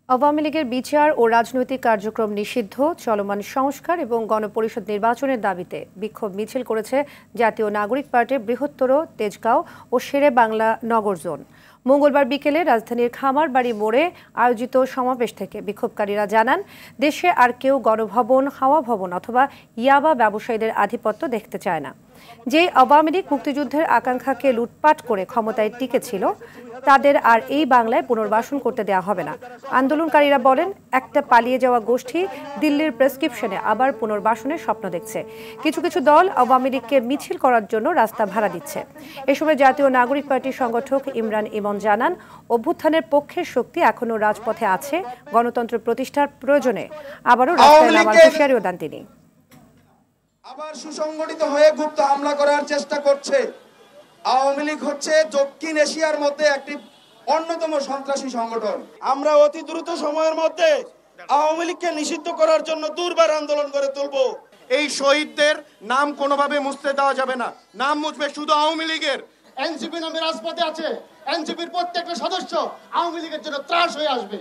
আওয়ামী লীগের বিচার ও রাজনৈতিক কার্যক্রম নিষিদ্ধ, চলমান সংস্কার এবং গণপরিষদ নির্বাচনের দাবিতে বিক্ষোভ মিছিল করেছে জাতীয় নাগরিক পার্টির বৃহত্তর তেজগাঁও ও শেরে বাংলা নগর জোন। মঙ্গলবার বিকেলে রাজধানীর খামারবাড়ি মোড়ে আয়োজিত সমাবেশ থেকে বিক্ষোভকারীরা জানান, দেশে আর কেউ গণভবন, হাওয়া ভবন অথবা ইয়াবা ব্যবসায়ীদের আধিপত্য দেখতে চায় না। যে আওয়ামী লীগ মুক্তিযুদ্ধের আকাঙ্ক্ষাকে লুটপাট করে ক্ষমতায় টিকেছিল, তাদের আর এই বাংলায় পুনর্বাসন করতে দেওয়া হবে না। আন্দোলনকারীরা বলেন, একটা পালিয়ে যাওয়া গোষ্ঠী দিল্লির প্রেসক্রিপশনে আবার পুনর্বাসনের স্বপ্ন দেখছে। কিছু কিছু দল আওয়ামী লীগকে মিছিল করার জন্য রাস্তা ভাড়া দিচ্ছে। এ সময় জাতীয় নাগরিক পার্টির সংগঠক ইমরান ইমন জানান, অভ্যুত্থানের পক্ষের শক্তি এখনো রাজপথে আছে। গণতন্ত্র প্রতিষ্ঠার প্রয়োজনে আবারও রাস্তায় নামার হুঁশিয়ারিও দেন তিনি। আবার সুসংগঠিত হয়ে গুপ্ত হামলা করার চেষ্টা করছে। আওয়ামী লীগ হচ্ছে দক্ষিণ এশিয়ার মধ্যে একটি অন্যতম সন্ত্রাসী সংগঠন। আমরা অতি দ্রুত সময়ের মধ্যে আওয়ামী লীগকে নিষিদ্ধ করার জন্য দুর্বার আন্দোলন করে তুলব। এই শহীদদের নাম কোনোভাবে মুছতে দেওয়া যাবে না। নাম মুছবে শুধু আওয়ামী লীগের। এনসিপি নামে রাজপথে আছে, এনসিপির প্রত্যেকটা সদস্য আওয়ামী লীগের জন্য ত্রাস হয়ে আসবে।